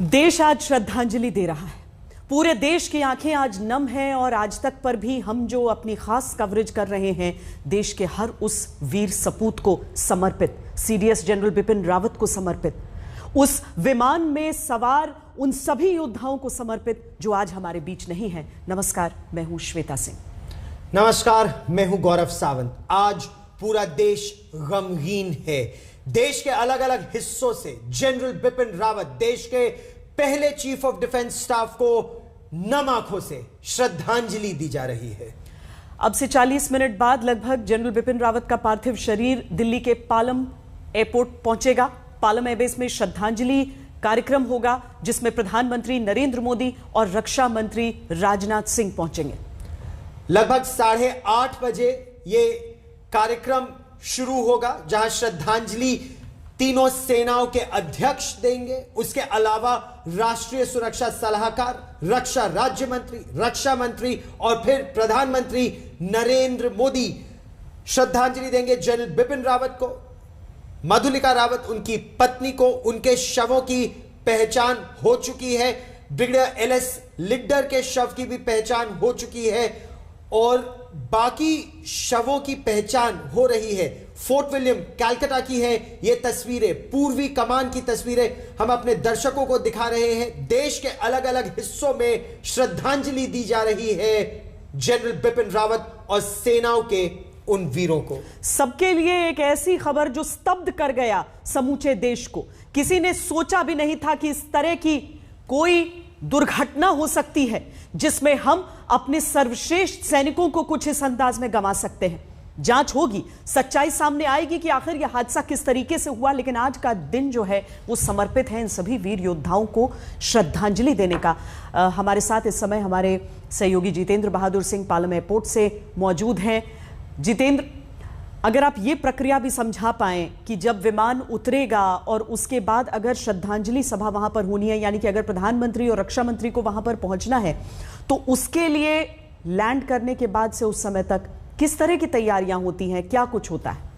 देश आज श्रद्धांजलि दे रहा है। पूरे देश की आंखें आज नम हैं और आज तक पर भी हम जो अपनी खास कवरेज कर रहे हैं देश के हर उस वीर सपूत को समर्पित, सीडीएस जनरल बिपिन रावत को समर्पित, उस विमान में सवार उन सभी योद्धाओं को समर्पित जो आज हमारे बीच नहीं है। नमस्कार, मैं हूं श्वेता सिंह। नमस्कार, मैं हूं गौरव सावंत। आज पूरा देश गमगीन है। देश के अलग अलग हिस्सों से जनरल बिपिन रावत, देश के पहले चीफ ऑफ डिफेंस स्टाफ को नम आंखों से श्रद्धांजलि दी जा रही है। अब से 40 मिनट बाद लगभग जनरल बिपिन रावत का पार्थिव शरीर दिल्ली के पालम एयरपोर्ट पहुंचेगा। पालम एयरबेस में श्रद्धांजलि कार्यक्रम होगा जिसमें प्रधानमंत्री नरेंद्र मोदी और रक्षा मंत्री राजनाथ सिंह पहुंचेंगे। लगभग 8:30 बजे यह कार्यक्रम शुरू होगा, जहां श्रद्धांजलि तीनों सेनाओं के अध्यक्ष देंगे। उसके अलावा राष्ट्रीय सुरक्षा सलाहकार, रक्षा राज्य मंत्री, रक्षा मंत्री और फिर प्रधानमंत्री नरेंद्र मोदी श्रद्धांजलि देंगे जनरल बिपिन रावत को। मधुलिका रावत, उनकी पत्नी को, उनके शवों की पहचान हो चुकी है। ब्रिगेडियर एलएस लिड्डर के शव की भी पहचान हो चुकी है और बाकी शवों की पहचान हो रही है। फोर्ट विलियम कलकत्ता की है ये तस्वीरें, पूर्वी कमान की तस्वीरें हम अपने दर्शकों को दिखा रहे हैं। देश के अलग अलग हिस्सों में श्रद्धांजलि दी जा रही है जनरल बिपिन रावत और सेनाओं के उन वीरों को। सबके लिए एक ऐसी खबर जो स्तब्ध कर गया समूचे देश को। किसी ने सोचा भी नहीं था कि इस तरह की कोई दुर्घटना हो सकती है जिसमें हम अपने सर्वश्रेष्ठ सैनिकों को कुछ इस अंदाज में गंवा सकते हैं। जांच होगी, सच्चाई सामने आएगी कि आखिर यह हादसा किस तरीके से हुआ, लेकिन आज का दिन जो है वो समर्पित है इन सभी वीर योद्धाओं को श्रद्धांजलि देने का। हमारे साथ इस समय हमारे सहयोगी जितेंद्र बहादुर सिंह पालम एयरपोर्ट से मौजूद हैं। जितेंद्र, अगर आप ये प्रक्रिया भी समझा पाएं कि जब विमान उतरेगा और उसके बाद अगर श्रद्धांजलि सभा वहां पर होनी है, यानी कि अगर प्रधानमंत्री और रक्षा मंत्री को वहां पर पहुंचना है, तो उसके लिए लैंड करने के बाद से उस समय तक किस तरह की तैयारियां होती हैं, क्या कुछ होता है?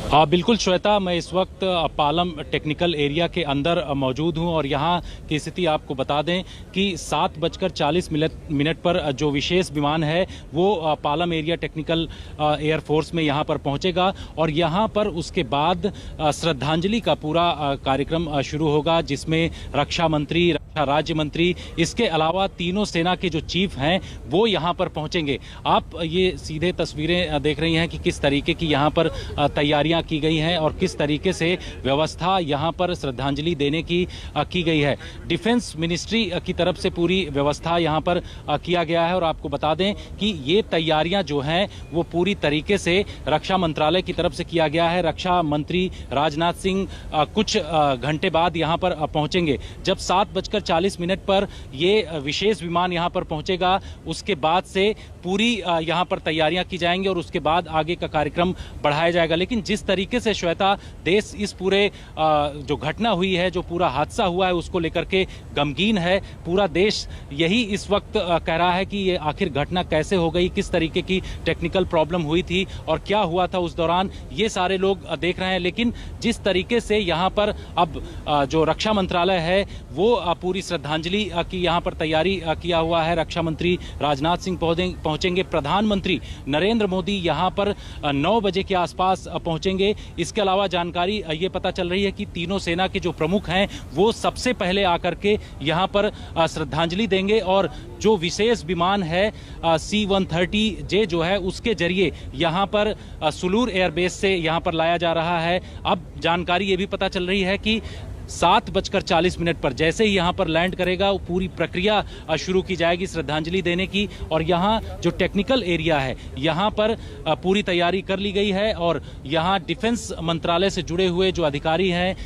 हाँ बिल्कुल श्वेता, मैं इस वक्त पालम टेक्निकल एरिया के अंदर मौजूद हूँ और यहाँ की स्थिति आपको बता दें कि 7:40 पर जो विशेष विमान है वो पालम एरिया टेक्निकल एयरफोर्स में यहाँ पर पहुँचेगा और यहाँ पर उसके बाद श्रद्धांजलि का पूरा कार्यक्रम शुरू होगा, जिसमें रक्षा मंत्री, रक्षा राज्य मंत्री, इसके अलावा तीनों सेना के जो चीफ हैं वो यहाँ पर पहुँचेंगे। आप ये सीधे तस्वीरें देख रही हैं कि किस तरीके की यहाँ पर तैयारियां की गई हैं और किस तरीके से व्यवस्था यहां पर श्रद्धांजलि देने की गई है। डिफेंस मिनिस्ट्री की तरफ से पूरी व्यवस्था यहां पर किया गया है और आपको बता दें कि ये तैयारियां जो हैं वो पूरी तरीके से रक्षा मंत्रालय की तरफ से किया गया है। रक्षा मंत्री राजनाथ सिंह कुछ घंटे बाद यहां पर पहुंचेंगे। जब 7:40 पर ये विशेष विमान यहां पर पहुंचेगा, उसके बाद से पूरी यहां पर तैयारियां की जाएंगी और उसके बाद आगे का कार्यक्रम बढ़ाया जाएगा। लेकिन जिस तरीके से श्वेता देश इस पूरे जो घटना हुई है, जो पूरा हादसा हुआ है, उसको लेकर के गमगीन है। पूरा देश यही इस वक्त कह रहा है कि ये आखिर घटना कैसे हो गई, किस तरीके की टेक्निकल प्रॉब्लम हुई थी और क्या हुआ था उस दौरान, ये सारे लोग देख रहे हैं। लेकिन जिस तरीके से यहाँ पर अब जो रक्षा मंत्रालय है वो पूरी श्रद्धांजलि की यहाँ पर तैयारी किया हुआ है। रक्षा मंत्री राजनाथ सिंह पहुंचेंगे, प्रधानमंत्री नरेंद्र मोदी यहाँ पर 9 बजे के आसपास पहुंचेंगे। इसके अलावा जानकारी ये पता चल रही है कि तीनों सेना के जो प्रमुख हैं वो सबसे पहले आकर के यहाँ पर श्रद्धांजलि देंगे और जो विशेष विमान है C-130J जो है उसके जरिए यहाँ पर सुलूर एयरबेस से यहाँ पर लाया जा रहा है। अब जानकारी ये भी पता चल रही है कि 7:40 पर जैसे ही यहाँ पर लैंड करेगा पूरी प्रक्रिया शुरू की जाएगी श्रद्धांजलि देने की। और यहाँ जो टेक्निकल एरिया है यहाँ पर पूरी तैयारी कर ली गई है और यहाँ डिफेंस मंत्रालय से जुड़े हुए जो अधिकारी हैं,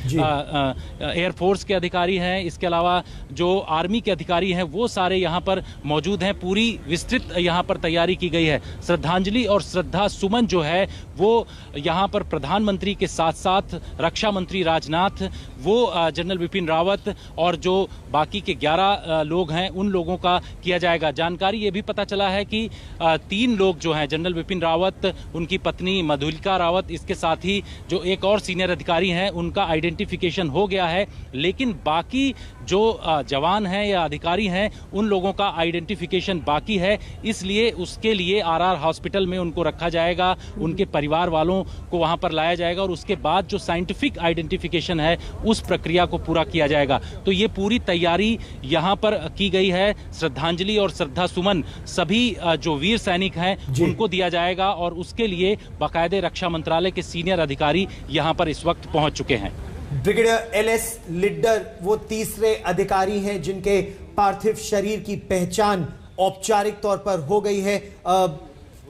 एयरफोर्स के अधिकारी हैं, इसके अलावा जो आर्मी के अधिकारी हैं वो सारे यहाँ पर मौजूद हैं। पूरी विस्तृत यहाँ पर तैयारी की गई है। श्रद्धांजलि और श्रद्धा सुमन जो है वो यहाँ पर प्रधानमंत्री के साथ साथ रक्षा मंत्री राजनाथ वो जनरल बिपिन रावत और जो बाकी के 11 लोग हैं उन लोगों का किया जाएगा। जानकारी ये भी पता चला है कि 3 लोग जो हैं, जनरल बिपिन रावत, उनकी पत्नी मधुलिका रावत, इसके साथ ही जो एक और सीनियर अधिकारी हैं उनका आइडेंटिफिकेशन हो गया है, लेकिन बाकी जो जवान हैं या अधिकारी हैं उन लोगों का आइडेंटिफिकेशन बाकी है। इसलिए उसके लिए आरआर हॉस्पिटल में उनको रखा जाएगा, उनके परिवार वालों को वहां पर लाया जाएगा और उसके बाद जो साइंटिफिक आइडेंटिफिकेशन है उस प्रक्रिया को पूरा किया जाएगा। तो ये पूरी तैयारी यहां पर की गई है। श्रद्धांजलि और श्रद्धा सुमन सभी जो वीर सैनिक हैं उनको दिया जाएगा और उसके लिए बाकायदे रक्षा मंत्रालय के सीनियर अधिकारी यहां पर इस वक्त पहुंच चुके हैं। ब्रिगेडियर एलएस लिड्डर वो तीसरे अधिकारी हैं जिनके पार्थिव शरीर की पहचान औपचारिक तौर पर हो गई है।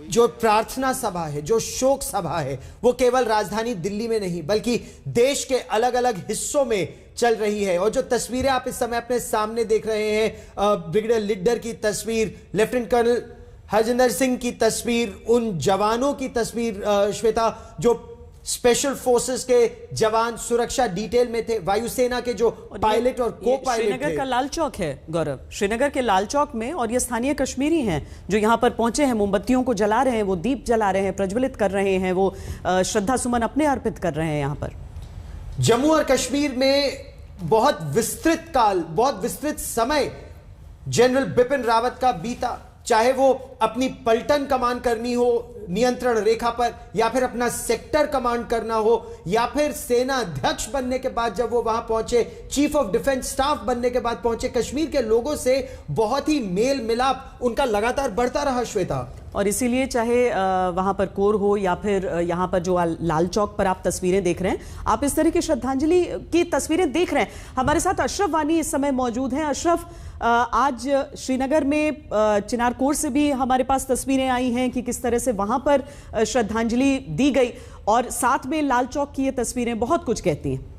जो प्रार्थना सभा है, जो शोक सभा है, वो केवल राजधानी दिल्ली में नहीं बल्कि देश के अलग अलग हिस्सों में चल रही है। और जो तस्वीरें आप इस समय अपने सामने देख रहे हैं, ब्रिगेडियर लिड्डर की तस्वीर, लेफ्टिनेंट कर्नल हरजिंदर सिंह की तस्वीर, उन जवानों की तस्वीर श्वेता जो स्पेशल फोर्सेस के जवान सुरक्षा डिटेल में थे, वायुसेना के जो पायलट और को पायलट थे। श्रीनगर का लाल चौक है गौरव, श्रीनगर के लाल चौक में, और ये स्थानीय कश्मीरी हैं जो यहाँ पर पहुंचे हैं, मोमबत्तियों को जला रहे हैं, वो दीप जला रहे हैं, प्रज्वलित कर रहे हैं, वो श्रद्धा सुमन अपने अर्पित कर रहे हैं। यहाँ पर जम्मू और कश्मीर में बहुत विस्तृत काल, बहुत विस्तृत समय जनरल बिपिन रावत का बीता, चाहे वो अपनी पलटन कमांड करनी हो नियंत्रण रेखा पर, या फिर अपना सेक्टर कमांड करना हो, या फिर सेना अध्यक्ष बनने के बाद जब वो वहां पहुंचे, चीफ ऑफ डिफेंस स्टाफ बनने के बाद पहुंचे, कश्मीर के लोगों से बहुत ही मेल मिलाप उनका लगातार बढ़ता रहा श्वेता। और इसीलिए चाहे वहां पर कोर हो या फिर यहाँ पर जो लाल चौक पर आप तस्वीरें देख रहे हैं, आप इस तरह की श्रद्धांजलि की तस्वीरें देख रहे हैं। हमारे साथ अशरफ वानी इस समय मौजूद हैं। अशरफ, आज श्रीनगर में चिनार कोर से भी हमारे पास तस्वीरें आई हैं कि किस तरह से वहां पर श्रद्धांजलि दी गई, और साथ में लाल चौक की ये तस्वीरें बहुत कुछ कहती हैं।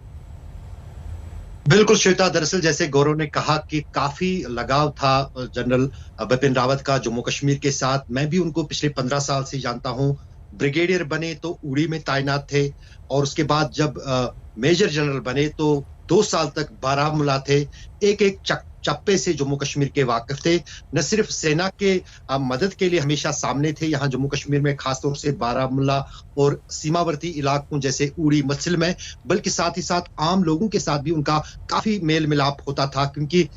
बिल्कुल श्वेता, दरअसल जैसे गौरव ने कहा कि काफी लगाव था जनरल बिपिन रावत का जम्मू कश्मीर के साथ। मैं भी उनको पिछले 15 साल से जानता हूं। ब्रिगेडियर बने तो उड़ी में तैनात थे और उसके बाद जब मेजर जनरल बने तो 2 साल तक बारामूला थे। एक चप्पे से जम्मू कश्मीर के वाकिफ थे। न सिर्फ सेना के मदद के लिए हमेशा सामने थे यहाँ जम्मू कश्मीर में, खासतौर से बारामूला और सीमावर्ती इलाकों जैसे उड़ी मछल में, बल्कि साथ ही साथ आम लोगों के साथ भी उनका काफी मेल मिलाप होता था, क्योंकि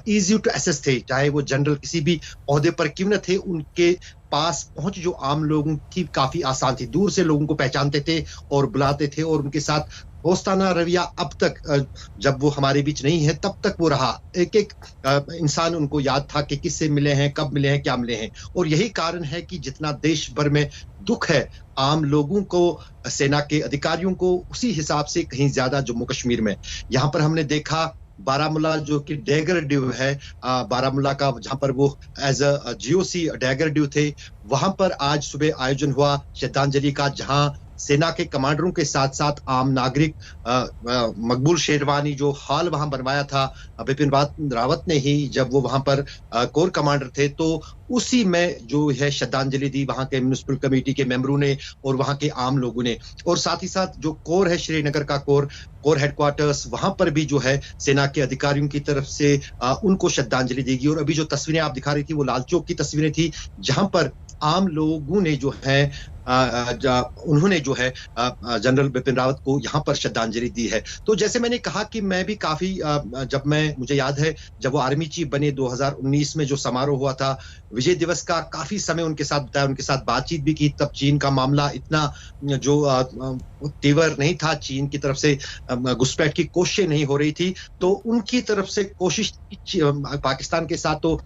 इजी टू एसेस थे। चाहे वो जनरल किसी भी ओहदे पर क्यों न थे, उनके पास पहुंच जो आम लोगों की काफी आसान थी। दूर से लोगों को पहचानते थे और बुलाते थे, और उनके साथ दोस्ताना रवैया अब तक, जब वो हमारे बीच नहीं है तब तक वो रहा। एक इंसान उनको याद था कि किससे मिले हैं, कब मिले हैं, क्या मिले हैं। और यही कारण है कि जितना देश भर में दुख है आम लोगों को, सेना के अधिकारियों को, उसी हिसाब से कहीं ज्यादा जम्मू कश्मीर में। यहाँ पर हमने देखा बारामूला जो कि डैगर ड्यू है, बारामूला का, जहां पर वो एज अ जीओसी डैगर ड्यू थे, वहां पर आज सुबह आयोजन हुआ श्रद्धांजलि का, जहां सेना के कमांडरों के साथ साथ आम नागरिक, मकबूल शेरवानी जो हॉल वहां बनवाया था बिपिन रावत ने ही, जब वो वहां पर कोर कमांडर थे, तो उसी में जो है श्रद्धांजलि दी वहां के म्युनिसिपल कमेटी के मेंबरों ने और वहां के आम लोगों ने। और साथ ही साथ जो कोर है, श्रीनगर का कोर हेडक्वार्टर्स, वहां पर भी जो है सेना के अधिकारियों की तरफ से उनको श्रद्धांजलि दी गई। और अभी जो तस्वीरें आप दिखा रही थी वो लाल चौक की तस्वीरें थी, जहां पर आम लोगों ने जो है उन्होंने जो है जनरल बिपिन रावत को यहाँ पर श्रद्धांजलि दी है। तो जैसे मैंने कहा कि मैं भी काफी, जब मुझे याद है जब वो आर्मी चीफ बने 2019 में जो समारोह हुआ था विजय दिवस का, काफी समय उनके साथ बिताया, उनके साथ बातचीत भी की। तब चीन का मामला इतना जो तीव्र नहीं था, चीन की तरफ से घुसपैठ की कोशिशें नहीं हो रही थी, तो उनकी तरफ से कोशिश पाकिस्तान के साथ तो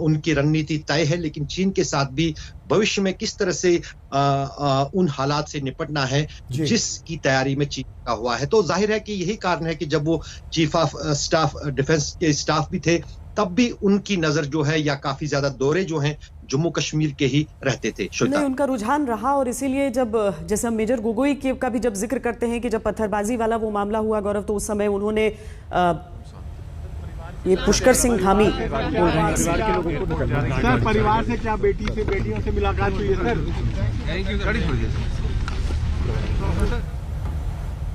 उनकी रणनीति तय है, लेकिन चीन के साथ भी भविष्य में किस तरह से उन हालात से निपटना है जिसकी तैयारी में चीन का हुआ है। तो जाहिर है कि यही कारण है कि जब वो चीफ ऑफ स्टाफ डिफेंस के स्टाफ भी थे, तब भी उनकी नजर जो है या काफी ज्यादा दौरे जो हैं जम्मू कश्मीर के ही रहते थे। नहीं, उनका रुझान रहा, और इसीलिए जब जैसे हम मेजर गोगोई का भी जब जिक्र करते हैं कि जब पत्थरबाजी वाला वो मामला हुआ गौरव, तो उस समय उन्होंने ये पुष्कर सिंह धामी बोल रहे हैं सर, परिवार से क्या बेटियों से मुलाकात हुई है सर?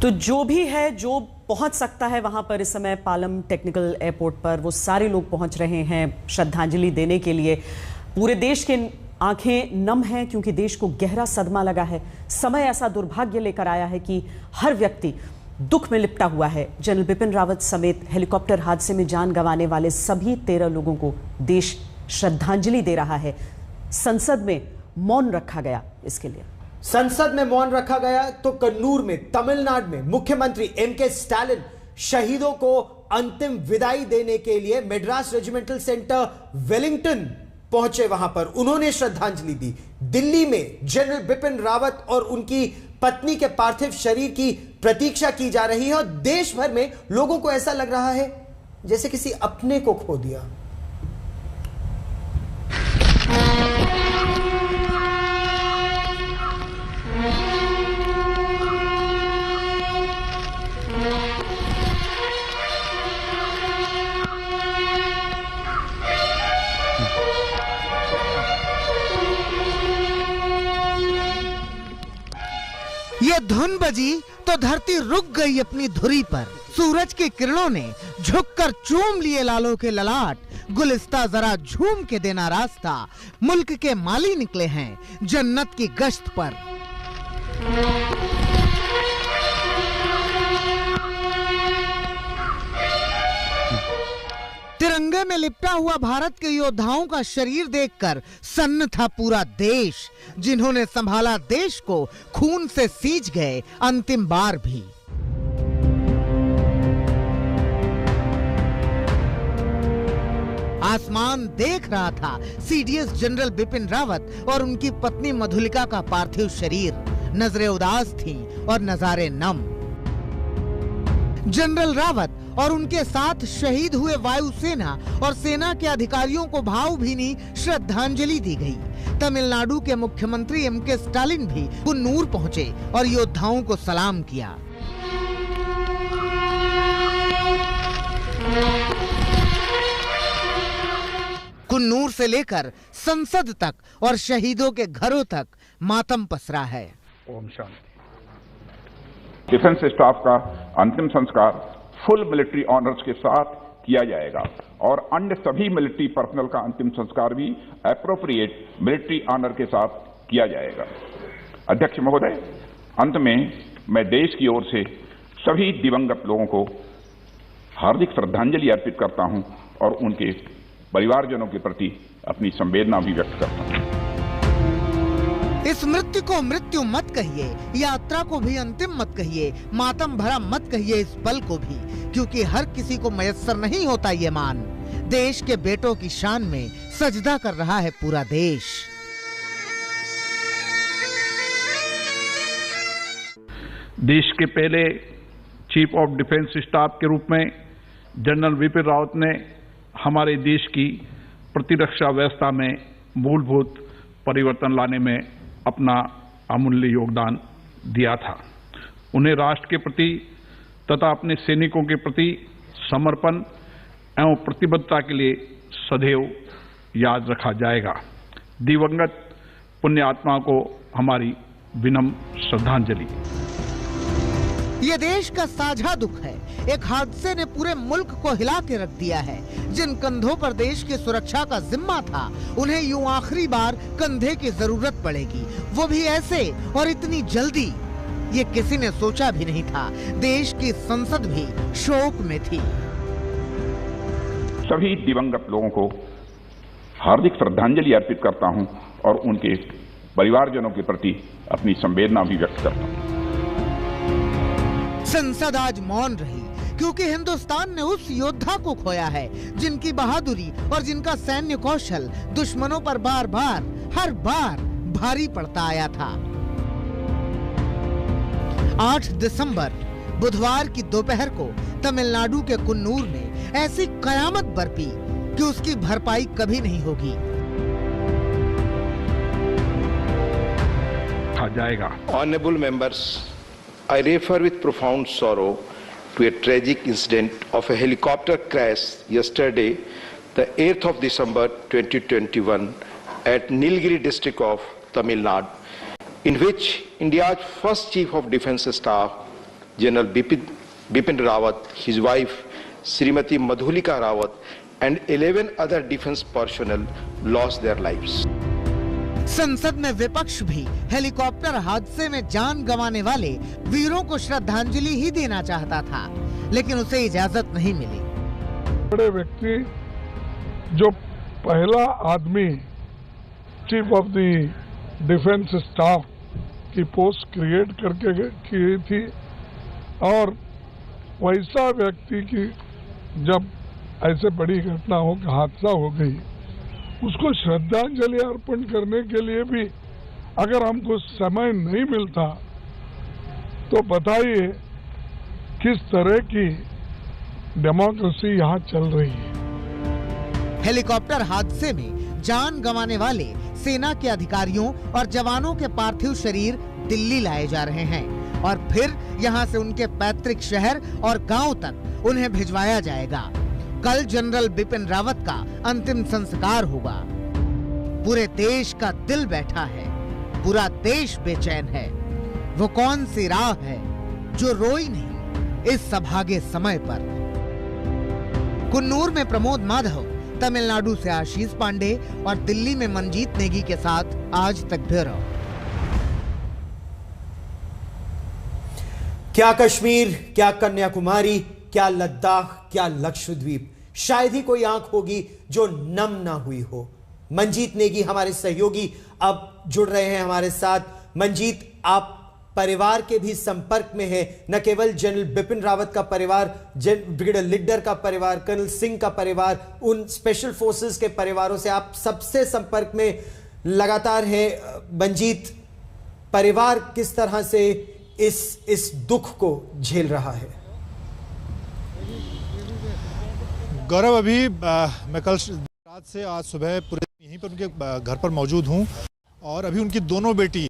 तो जो भी है, जो पहुंच सकता है वहां पर इस समय पालम टेक्निकल एयरपोर्ट पर, वो सारे लोग पहुंच रहे हैं श्रद्धांजलि देने के लिए। पूरे देश के आंखें नम हैं क्योंकि देश को गहरा सदमा लगा है। समय ऐसा दुर्भाग्य लेकर आया है कि हर व्यक्ति दुख में लिपटा हुआ है। जनरल बिपिन रावत समेत हेलीकॉप्टर हादसे में जान गंवाने वाले सभी 13 लोगों को देश श्रद्धांजलि दे रहा है। संसद में मौन रखा गया इसके लिए। संसद में मौन रखा गया तो कन्नूर में, तमिलनाडु में मुख्यमंत्री एम.के. स्टालिन शहीदों को अंतिम विदाई देने के लिए मैड्रास रेजिमेंटल सेंटर वेलिंगटन पहुंचे। वहां पर उन्होंने श्रद्धांजलि दी। दिल्ली में जनरल बिपिन रावत और उनकी पत्नी के पार्थिव शरीर की प्रतीक्षा की जा रही है और देश भर में लोगों को ऐसा लग रहा है जैसे किसी अपने को खो दिया। ये धुन बजी तो धरती रुक गई अपनी धुरी पर। सूरज की किरणों ने झुककर चूम लिए लालों के ललाट। गुलिस्ता जरा झूम के देना रास्ता, मुल्क के माली निकले हैं जन्नत की गश्त पर। तिरंगे में लिपटा हुआ भारत के योद्धाओं का शरीर देखकर सन्न था पूरा देश, जिन्होंने संभाला देश को खून से सींच गए अंतिम बार भी। आसमान देख रहा था सीडीएस जनरल बिपिन रावत और उनकी पत्नी मधुलिका का पार्थिव शरीर। नजरें उदास थीं और नजारे नम। जनरल रावत और उनके साथ शहीद हुए वायुसेना और सेना के अधिकारियों को भावभीनी श्रद्धांजलि दी गई। तमिलनाडु के मुख्यमंत्री एम.के. स्टालिन भी कुन्नूर पहुंचे और योद्धाओं को सलाम किया। कुन्नूर से लेकर संसद तक और शहीदों के घरों तक मातम पसरा है। ओम शांति। डिफेंस स्टाफ का अंतिम संस्कार फुल मिलिट्री ऑनर्स के साथ किया जाएगा और अन्य सभी मिलिट्री पर्सनल का अंतिम संस्कार भी एप्रोप्रिएट मिलिट्री ऑनर के साथ किया जाएगा। अध्यक्ष महोदय, अंत में मैं देश की ओर से सभी दिवंगत लोगों को हार्दिक श्रद्धांजलि अर्पित करता हूं और उनके परिवारजनों के प्रति अपनी संवेदना भी व्यक्त करता हूं। इस मृत्यु को मृत्यु मत कहिए, यात्रा को भी अंतिम मत कहिए, मातम भरा मत कहिए इस पल को भी, क्योंकि हर किसी को मयस्सर नहीं होता ये मान। देश के बेटों की शान में सजदा कर रहा है पूरा देश। देश के पहले चीफ ऑफ डिफेंस स्टाफ के रूप में जनरल बिपिन रावत ने हमारे देश की प्रतिरक्षा व्यवस्था में मूलभूत परिवर्तन लाने में अपना अमूल्य योगदान दिया था। उन्हें राष्ट्र के प्रति तथा अपने सैनिकों के प्रति समर्पण एवं प्रतिबद्धता के लिए सदैव याद रखा जाएगा। दिवंगत पुण्य आत्मा को हमारी विनम्र श्रद्धांजलि। ये देश का साझा दुख है। एक हादसे ने पूरे मुल्क को हिला के रख दिया है। जिन कंधों पर देश की सुरक्षा का जिम्मा था, उन्हें यूं आखिरी बार कंधे की जरूरत पड़ेगी, वो भी ऐसे और इतनी जल्दी। ये किसी ने सोचा भी नहीं था। देश की संसद भी शोक में थी। सभी दिवंगत लोगों को हार्दिक श्रद्धांजलि अर्पित करता हूं और उनके परिवारजनों के प्रति अपनी संवेदना भी व्यक्त करता हूं। संसद आज मौन रही क्योंकि हिंदुस्तान ने उस योद्धा को खोया है जिनकी बहादुरी और जिनका सैन्य कौशल दुश्मनों पर बार बार हर बार भारी पड़ता आया था। 8 दिसंबर बुधवार की दोपहर को तमिलनाडु के कुन्नूर में ऐसी कयामत बरपी कि उसकी भरपाई कभी नहीं होगी। जाएगा। Honorable members, I refer with profound sorrow to a tragic incident of a helicopter crash yesterday, the 8th of December 2021 at Nilgiri district of Tamil Nadu, in which India's first Chief of Defence Staff, General Bipin Rawat, his wife Srimati Madhulika Rawat, and 11 other defense personnel lost their lives. संसद में विपक्ष भी helicopter हादसे में जान गंवाने वाले वीरों को श्रद्धांजलि ही देना चाहता था, लेकिन उसे इजाजत नहीं मिली। बड़े व्यक्ति जो पहला आदमी chief of the defence staff की पोस्ट क्रिएट करके की थी, और वैसा व्यक्ति की जब ऐसे बड़ी घटना हो, हादसा हो गई, उसको श्रद्धांजलि अर्पण करने के लिए भी अगर हमको समय नहीं मिलता तो बताइए किस तरह की डेमोक्रेसी यहाँ चल रही है। हेलीकॉप्टर हादसे में जान गंवाने वाले सेना के अधिकारियों और जवानों के पार्थिव शरीर दिल्ली लाए जा रहे हैं और फिर यहां से उनके पैतृक शहर और गांव तक उन्हें भिजवाया जाएगा। कल जनरल बिपिन रावत का अंतिम संस्कार होगा। पूरे देश का दिल बैठा है, पूरा देश बेचैन है। वो कौन सी राह है जो रोई नहीं इस सभागे समय पर। कुन्नूर में प्रमोद माधव, तमिलनाडु से आशीष पांडे और दिल्ली में मंजीत नेगी के साथ आज तक ब्यूरो। क्या कश्मीर, क्या कन्याकुमारी, क्या लद्दाख, क्या लक्षद्वीप, शायद ही कोई आंख होगी जो नम ना हुई हो। मंजीत नेगी हमारे सहयोगी अब जुड़ रहे हैं हमारे साथ। मंजीत, आप परिवार के भी संपर्क में है, न केवल जनरल बिपिन रावत का परिवार, ब्रिगेडियर लिड्डर का परिवार, कर्नल सिंह का परिवार, उन स्पेशल फोर्सेस के परिवारों से आप सबसे संपर्क में लगातार हैं। मंजीत, परिवार किस तरह से इस दुख को झेल रहा है? गौरव, अभी मैं कल रात से आज सुबह पूरे यहीं पर उनके घर पर मौजूद हूं और अभी उनकी दोनों बेटी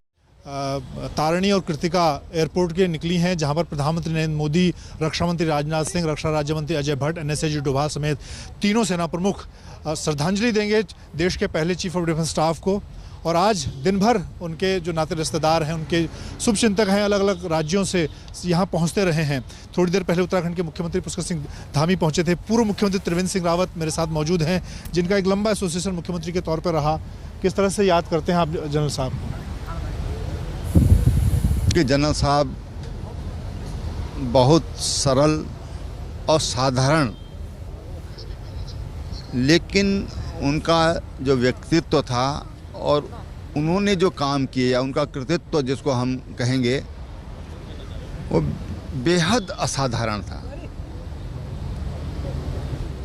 तारिणी और कृतिका एयरपोर्ट के निकली हैं, जहां पर प्रधानमंत्री नरेंद्र मोदी, रक्षा मंत्री राजनाथ सिंह, रक्षा राज्य मंत्री अजय भट्ट, एनएसएजी डोभाल समेत तीनों सेना प्रमुख श्रद्धांजलि देंगे देश के पहले चीफ ऑफ डिफेंस स्टाफ को। और आज दिन भर उनके जो नाते रिश्तेदार हैं, उनके शुभचिंतक हैं, अलग अलग राज्यों से यहाँ पहुँचते रहे हैं। थोड़ी देर पहले उत्तराखंड के मुख्यमंत्री पुष्कर सिंह धामी पहुँचे थे। पूर्व मुख्यमंत्री त्रिवेंद्र सिंह रावत मेरे साथ मौजूद हैं, जिनका एक लंबा एसोसिएशन मुख्यमंत्री के तौर पर रहा। किस तरह से याद करते हैं आप जनरल साहब? कि जनरल साहब बहुत सरल और साधारण, लेकिन उनका जो व्यक्तित्व था और उन्होंने जो काम किए या उनका कृतित्व जिसको हम कहेंगे, वो बेहद असाधारण था।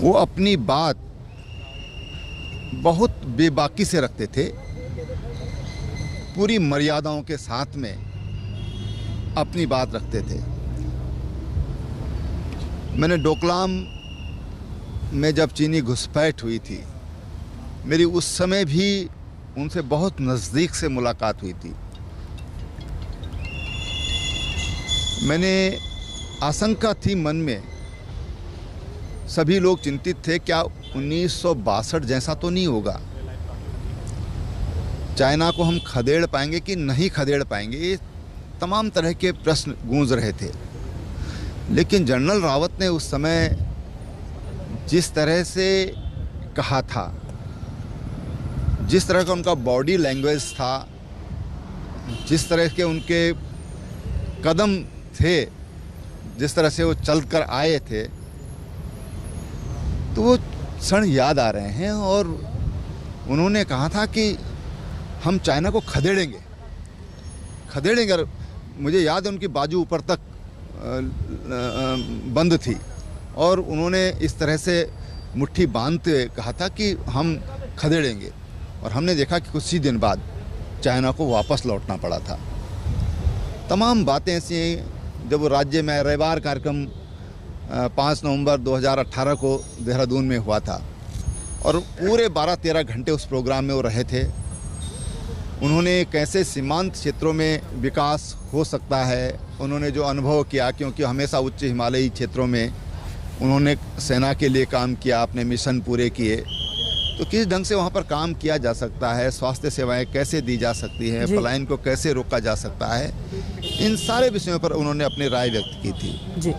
वो अपनी बात बहुत बेबाकी से रखते थे, पूरी मर्यादाओं के साथ में अपनी बात रखते थे। मैंने डोकलाम में जब चीनी घुसपैठ हुई थी, मेरी उस समय भी उनसे बहुत नज़दीक से मुलाकात हुई थी। मैंने आशंका थी मन में, सभी लोग चिंतित थे क्या 1962 जैसा तो नहीं होगा, चाइना को हम खदेड़ पाएंगे कि नहीं खदेड़ पाएंगे, ये तमाम तरह के प्रश्न गूंज रहे थे। लेकिन जनरल रावत ने उस समय जिस तरह से कहा था, जिस तरह का उनका बॉडी लैंग्वेज था, जिस तरह के उनके कदम थे, जिस तरह से वो चल कर आए थे, तो वो क्षण याद आ रहे हैं। और उन्होंने कहा था कि हम चाइना को खदेड़ेंगे। और मुझे याद है उनकी बाजू ऊपर तक बंद थी और उन्होंने इस तरह से मुट्ठी बांधते कहा था कि हम खदेड़ेंगे। और हमने देखा कि कुछ ही दिन बाद चाइना को वापस लौटना पड़ा था। तमाम बातें ऐसी हैं। जब वो राज्य में रविवार कार्यक्रम 5 नवंबर 2018 को देहरादून में हुआ था और पूरे 12-13 घंटे उस प्रोग्राम में वो रहे थे। उन्होंने कैसे सीमांत क्षेत्रों में विकास हो सकता है उन्होंने जो अनुभव किया, क्योंकि हमेशा उच्च हिमालयी क्षेत्रों में उन्होंने सेना के लिए काम किया, अपने मिशन पूरे किए, तो किस ढंग से वहाँ पर काम किया जा सकता है, स्वास्थ्य सेवाएं कैसे दी जा सकती हैं, पलायन को कैसे रोका जा सकता है, इन सारे विषयों पर उन्होंने अपनी राय व्यक्त की थी। जी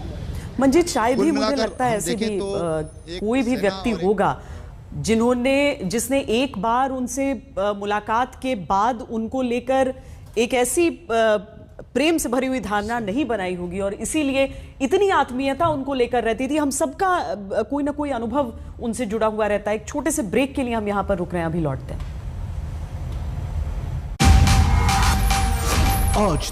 मंजीत, शायद ही कुल मुझे मिलाकर लगता है हम ऐसे देखें भी तो कोई भी सेना व्यक्ति और एक- होगा जिसने एक बार उनसे मुलाकात के बाद उनको लेकर एक ऐसी प्रेम से भरी हुई धारणा नहीं बनाई होगी और इसीलिए इतनी आत्मीयता उनको लेकर रहती थी। हम सबका कोई ना कोई अनुभव उनसे जुड़ा हुआ रहता है। एक छोटे से ब्रेक के लिए हम यहां पर रुक रहे हैं, अभी लौटते हैं। आज